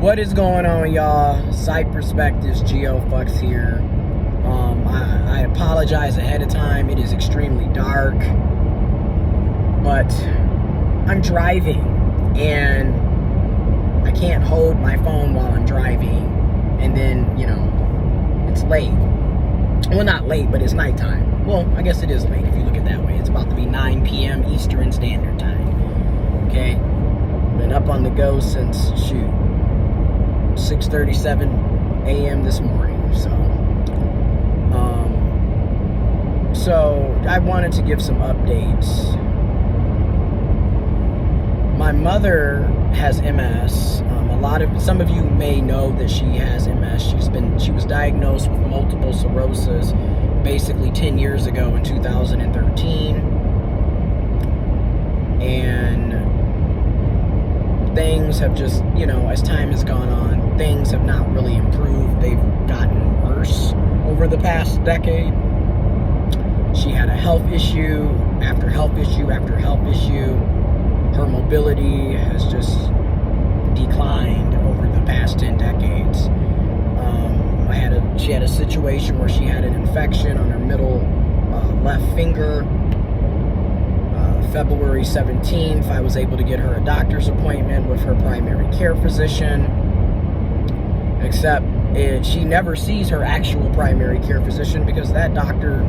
What is going on, y'all? Side Perspectives, GeoFux here. I apologize ahead of time. It is extremely dark, but I'm driving and I can't hold my phone while I'm driving, and then, it's late. Well, not late, but it's nighttime. Well, I guess it is late if you look at it that way. It's about to be 9 p.m. Eastern Standard Time. Okay? Been up on the go since, 6:37 a.m. this morning. So I wanted to give some updates. My mother has MS. Some of you may know that she has MS. She was diagnosed with multiple sclerosis basically 10 years ago in 2013. And things have just, as time has gone on, things have not really improved. They've gotten worse over the past decade. She had a health issue after health issue after health issue. Her mobility has just declined over the past 10 decades. She had a situation where she had an infection on her middle left finger. February 17th, I was able to get her a doctor's appointment with her primary care physician, except she never sees her actual primary care physician because that doctor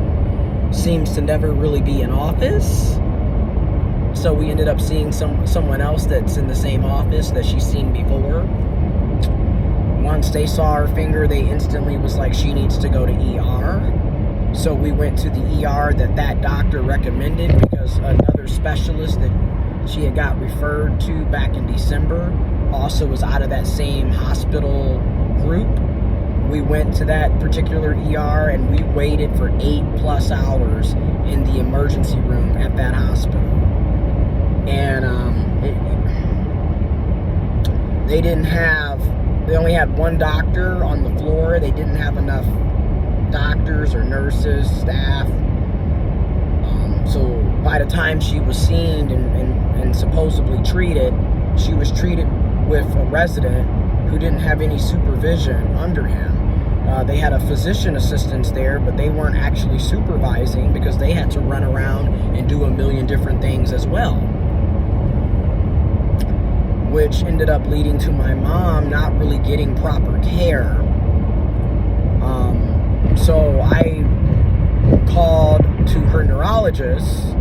seems to never really be in office. So we ended up seeing someone else that's in the same office that she's seen before. Once they saw her finger, they instantly was like, she needs to go to ER. So we went to the ER that doctor recommended because another specialist that she had got referred to back in December also was out of that same hospital group. We went to that particular ER and we waited for 8+ hours in the emergency room at that hospital. And they only had one doctor on the floor. They didn't have enough doctors or nurses, staff. So by the time she was seen and supposedly treated, she was treated with a resident who didn't have any supervision under him. They had a physician assistant there, but they weren't actually supervising because they had to run around and do a million different things as well, which ended up leading to my mom not really getting proper care. So I called to her neurologist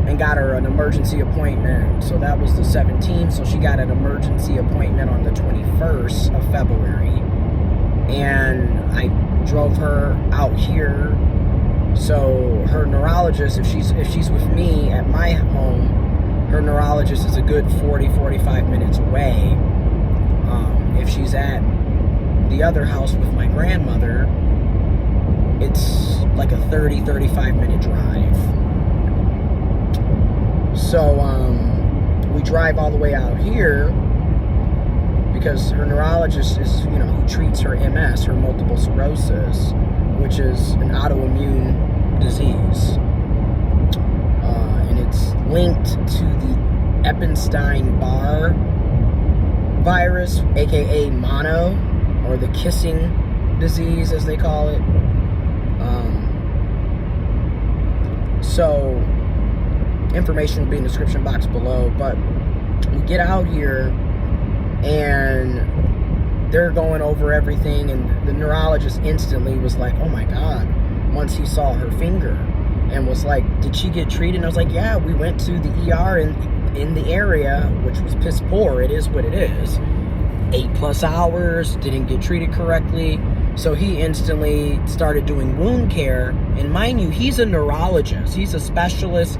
and got her an emergency appointment. So that was the 17th. So she got an emergency appointment on the 21st of February. And I drove her out here. So her neurologist, if she's with me at my home, her neurologist is a good 40-45 minutes away. If she's at the other house with my grandmother, it's like a 30-35 minute drive. So we drive all the way out here because her neurologist is, who treats her MS, her multiple sclerosis, which is an autoimmune disease. And it's linked to the Epstein-Barr virus, aka mono, or the kissing disease as they call it. So information will be in the description box below, but we get out here and they're going over everything, and the neurologist instantly was like, oh my God, once he saw her finger, and was like, did she get treated? And I was like, yeah, we went to the ER in the area, which was piss poor. It is what it is. 8+ hours, didn't get treated correctly. So he instantly started doing wound care. And mind you, he's a neurologist. He's a specialist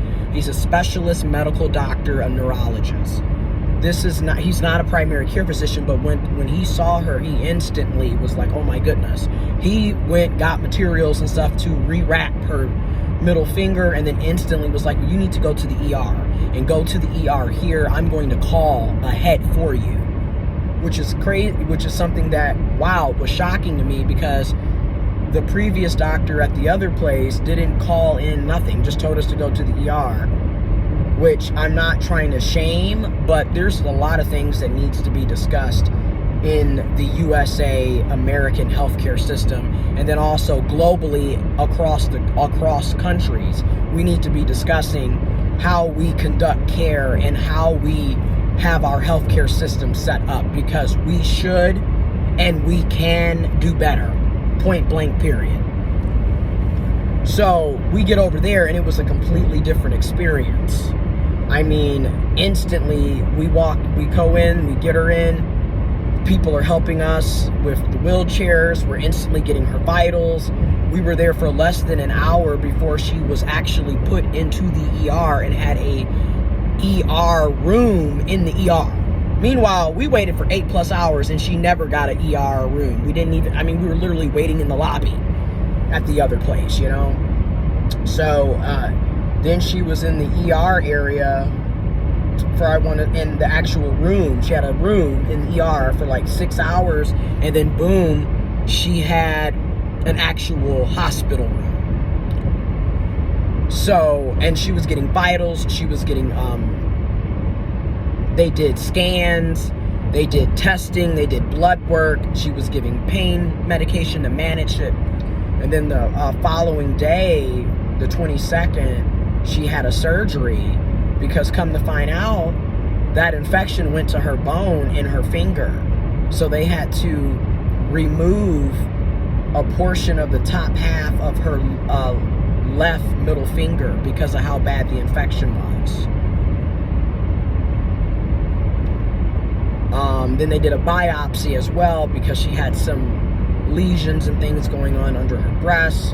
medical doctor, a neurologist. He's not a primary care physician, but when he saw her, he instantly was like, oh my goodness. He got materials and stuff to rewrap her middle finger, and then instantly was like, you need to go to the ER, and go to the ER here. I'm going to call ahead for you. Which is crazy, which is something that, was shocking to me, because the previous doctor at the other place didn't call in nothing, just told us to go to the ER, which I'm not trying to shame, but there's a lot of things that needs to be discussed in the USA American healthcare system, and then also globally across countries. We need to be discussing how we conduct care and how we have our healthcare system set up, because we should and we can do better. Point blank, period. So we get over there, and it was a completely different experience. I mean, instantly we go in, we get her in. People are helping us with the wheelchairs. We're instantly getting her vitals. We were there for less than an hour before she was actually put into the ER and had a ER room in the ER. Meanwhile, we waited for 8+ hours and she never got an ER room. We were literally waiting in the lobby at the other place, you know? So, then she was in the ER area in the actual room. She had a room in the ER for like 6 hours, and then boom, she had an actual hospital room. So, and she was getting vitals, she was getting, they did scans, they did testing, they did blood work, she was giving pain medication to manage it. And then the following day, the 22nd, she had a surgery, because come to find out, that infection went to her bone in her finger. So they had to remove a portion of the top half of her left middle finger because of how bad the infection was. Then they did a biopsy as well, because she had some lesions and things going on under her breast.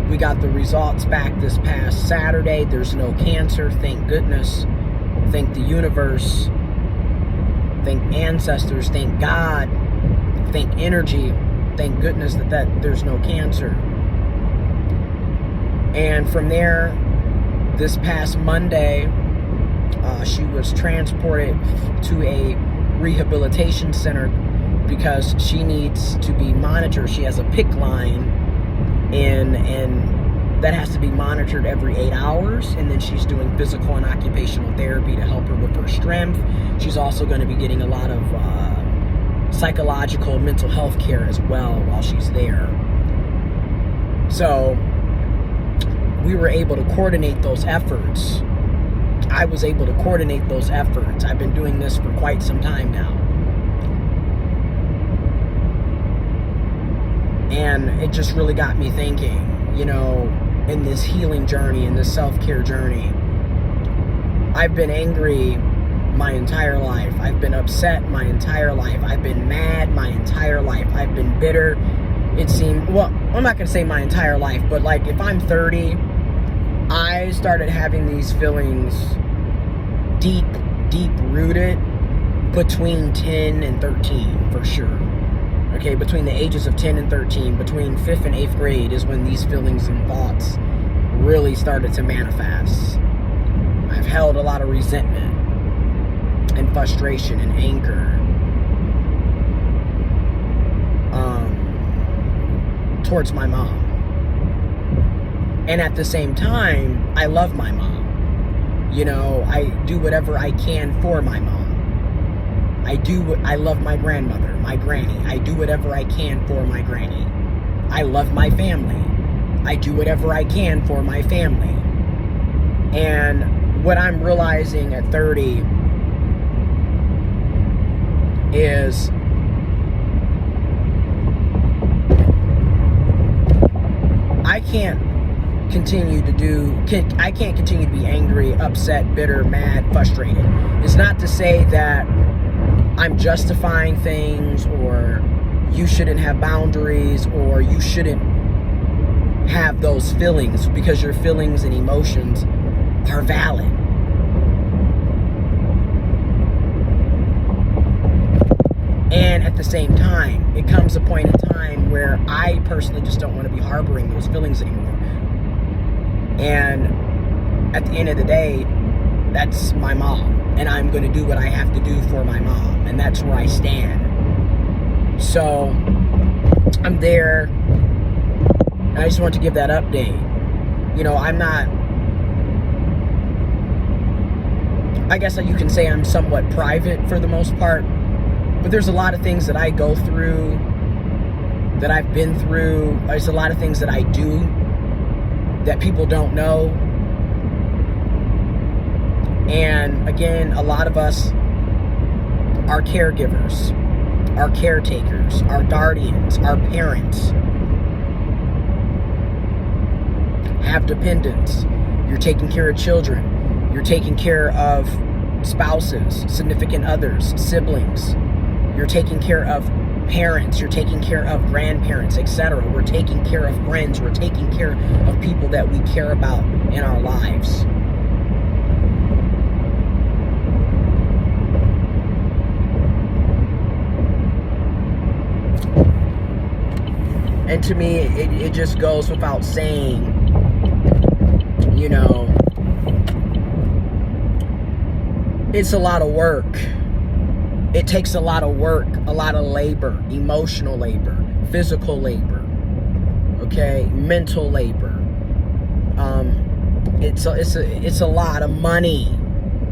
We got the results back this past Saturday. There's no cancer, thank goodness. Thank the universe. Thank ancestors. Thank God. Thank energy. Thank goodness that there's no cancer. And from there, this past Monday, she was transported to a rehabilitation center because she needs to be monitored. She has a PICC line, and that has to be monitored every 8 hours. And then she's doing physical and occupational therapy to help her with her strength. She's also going to be getting a lot of psychological, mental health care as well while she's there. So we were able to coordinate those efforts. I was able to coordinate those efforts. I've been doing this for quite some time now. And it just really got me thinking, you know, in this healing journey, in this self-care journey. I've been angry my entire life. I've been upset my entire life. I've been mad my entire life. I've been bitter. It seemed, well, I'm not going to say my entire life, but like if I'm 30, I started having these feelings deep rooted between 10 and 13 for sure. Okay, between the ages of 10 and 13, between 5th and 8th grade is when these feelings and thoughts really started to manifest. I've held a lot of resentment and frustration and anger towards my mom. And at the same time, I love my mom. You know, I do whatever I can for my mom. I love my grandmother, my granny. I do whatever I can for my granny. I love my family. I do whatever I can for my family. And what I'm realizing at 30 is I can't continue to be angry, upset, bitter, mad, frustrated. It's not to say that I'm justifying things, or you shouldn't have boundaries, or you shouldn't have those feelings, because your feelings and emotions are valid. And at the same time, it comes a point in time where I personally just don't want to be harboring those feelings anymore. And at the end of the day, that's my mom. And I'm going to do what I have to do for my mom. And that's where I stand. So, I'm there. And I just want to give that update. You know, I guess you can say I'm somewhat private for the most part. But there's a lot of things that I go through, that I've been through. There's a lot of things that I do that people don't know. And again, a lot of us are caregivers, are caretakers, are guardians, are parents, have dependents. You're taking care of children. You're taking care of spouses, significant others, siblings. You're taking care of parents. You're taking care of grandparents, etc. We're taking care of friends. We're taking care of people that we care about in our lives. And to me, it just goes without saying, you know, it's a lot of work. It takes a lot of work, a lot of labor, emotional labor, physical labor, okay, mental labor. It's a lot of money.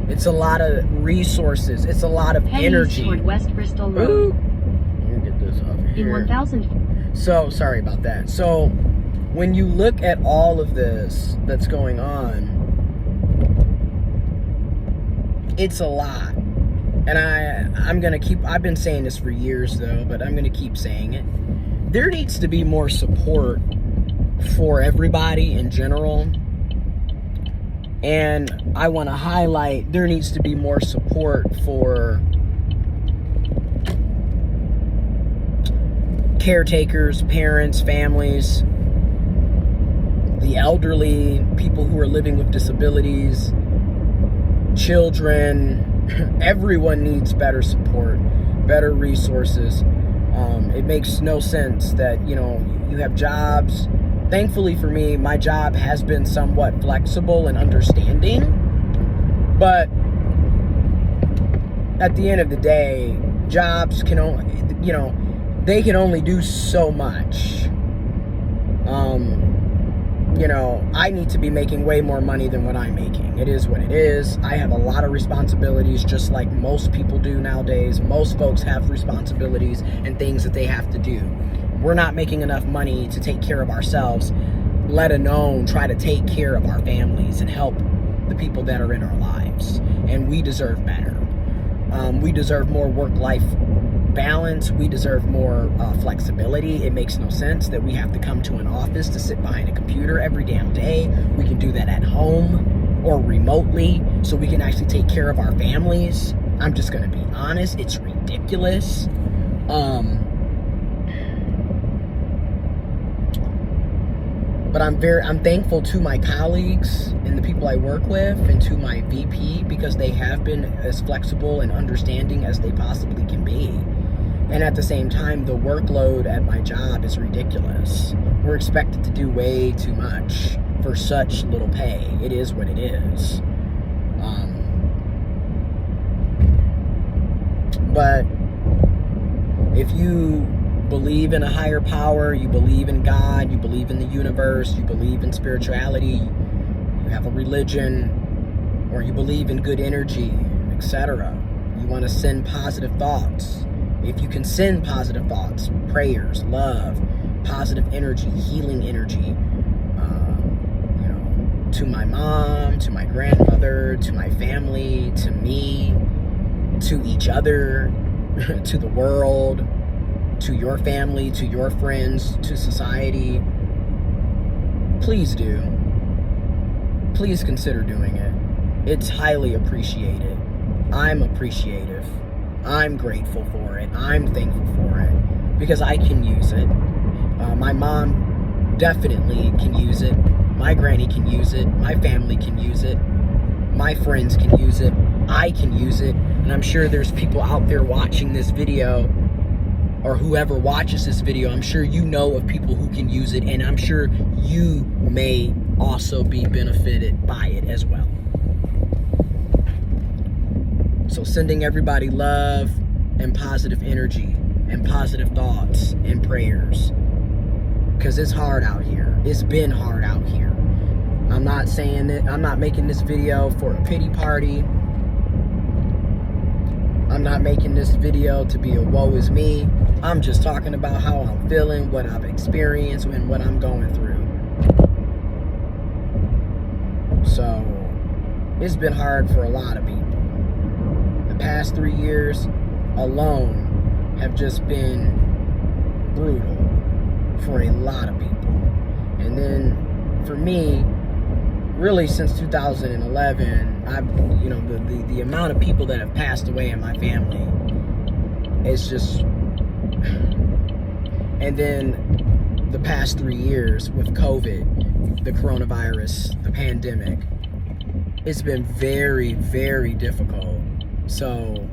It's a lot of resources. It's a lot of energy. Toward West Bristol Road. Let me get this off here. In 1,000. So, sorry about that. So, when you look at all of this that's going on, it's a lot. And I've been saying this for years though, but I'm going to keep saying it. There needs to be more support for everybody in general. And I want to highlight, there needs to be more support for caretakers, parents, families, the elderly, people who are living with disabilities, children. Everyone needs better support, better resources. It makes no sense that, you know, you have jobs. Thankfully for me, my job has been somewhat flexible and understanding, but at the end of the day, jobs can only, you know, they can only do so much. You know, I need to be making way more money than what I'm making. It is what it is. I have a lot of responsibilities, just like most people do nowadays. Most folks have responsibilities and things that they have to do. We're not making enough money to take care of ourselves, let alone try to take care of our families and help the people that are in our lives. And we deserve better. We deserve more work-life balance. We deserve more flexibility. It makes no sense that we have to come to an office to sit behind a computer every damn day. We can do that at home or remotely so we can actually take care of our families. I'm just going to be honest. It's ridiculous. But I'm thankful to my colleagues and the people I work with and to my VP because they have been as flexible and understanding as they possibly can be. And at the same time, the workload at my job is ridiculous. We're expected to do way too much for such little pay. It is what it is. But if you believe in a higher power, you believe in God, you believe in the universe, you believe in spirituality, you have a religion, or you believe in good energy, etc. You want to send positive thoughts. If you can send positive thoughts, prayers, love, positive energy, healing energy, you know, to my mom, to my grandmother, to my family, to me, to each other, to the world, to your family, to your friends, to society, please do. Please consider doing it. It's highly appreciated. I'm appreciative. I'm grateful for it. I'm thankful for it because I can use it. My mom definitely can use it. My granny can use it. My family can use it. My friends can use it. I can use it. And I'm sure there's people out there watching this video, or whoever watches this video, I'm sure you know of people who can use it, and I'm sure you may also be benefited by it as well. So sending everybody love and positive energy and positive thoughts and prayers, because it's hard out here. It's been hard out here. I'm not saying that, I'm not making this video for a pity party. I'm not making this video to be a woe is me. I'm just talking about how I'm feeling, what I've experienced, and what I'm going through. So, it's been hard for a lot of people. The past 3 years alone have just been brutal for a lot of people. And then for me, really since 2011, the amount of people that have passed away in my family is just, and then the past 3 years with COVID, the coronavirus, the pandemic, it's been very, very difficult. So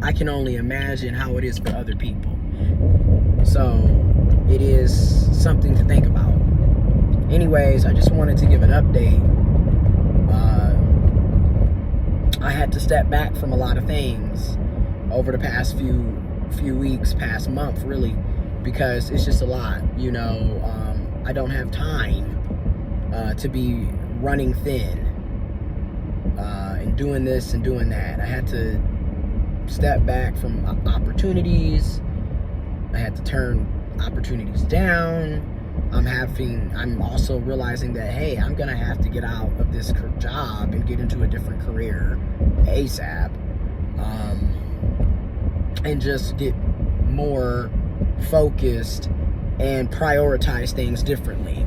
I can only imagine how it is for other people. So it is something to think about. Anyways, I just wanted to give an update. I had to step back from a lot of things over the past few weeks, past month, really, because it's just a lot. I don't have time to be running thin and doing this and doing that. I had to step back from opportunities. I had to turn opportunities down. I'm also realizing that, hey, I'm gonna have to get out of this job and get into a different career ASAP, and just get more focused and prioritize things differently,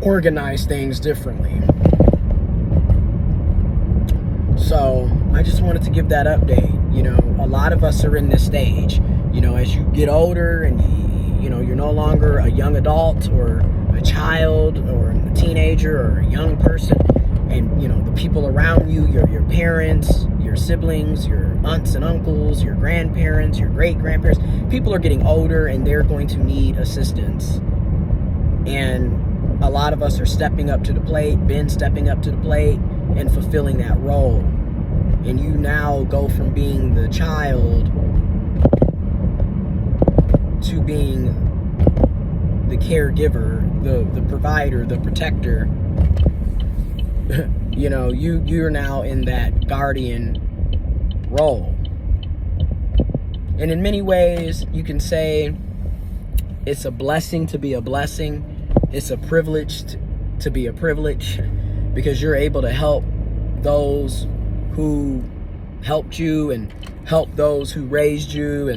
organize things differently. So I just wanted to give that update. A lot of us are in this stage. As you get older and you're no longer a young adult or a child or a teenager or a young person, and the people around you, your parents, your siblings, your aunts and uncles, your grandparents, your great-grandparents, people are getting older and they're going to need assistance. And a lot of us are stepping up to the plate, been stepping up to the plate and fulfilling that role. And you now go from being the child to being the caregiver, the provider, the protector. You're now in that guardian role. And in many ways, you can say it's a blessing to be a blessing. It's a privilege to be a privilege, because you're able to help those who helped you and help those who raised you.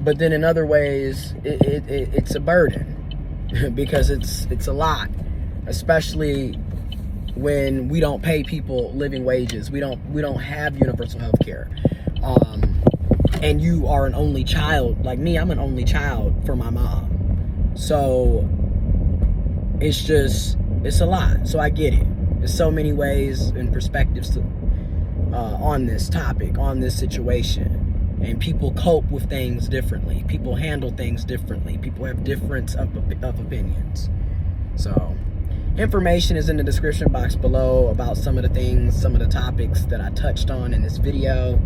But then in other ways, it's a burden because it's a lot, especially when we don't pay people living wages. We don't have universal health care. And you are an only child. Like me, I'm an only child for my mom. So it's a lot. So I get it. There's so many ways and perspectives on this topic, on this situation. And people cope with things differently. People handle things differently. People have difference of opinions. So, information is in the description box below about some of the things, some of the topics that I touched on in this video.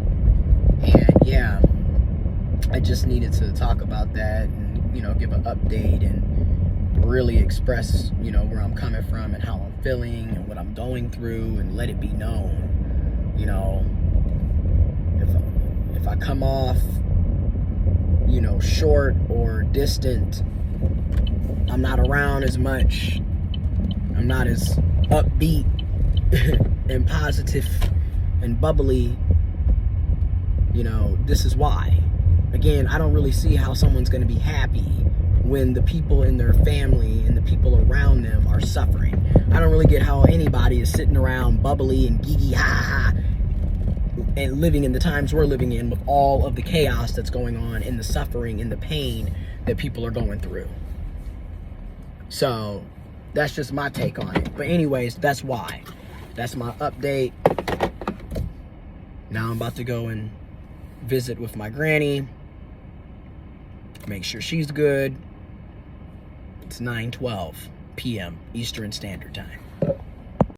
And yeah, I just needed to talk about that and, give an update and really express, where I'm coming from and how I'm feeling and what I'm going through, and let it be known, if I come off, short or distant, I'm not around as much, I'm not as upbeat and positive and bubbly, this is why. Again, I don't really see how someone's going to be happy when the people in their family and the people around them are suffering. I don't really get how anybody is sitting around bubbly and geeky, ha ha, and living in the times we're living in with all of the chaos that's going on and the suffering and the pain that people are going through. So that's just my take on it. But anyways, that's why. That's my update. Now I'm about to go and visit with my granny. Make sure she's good. It's 9:12 p.m. Eastern Standard Time.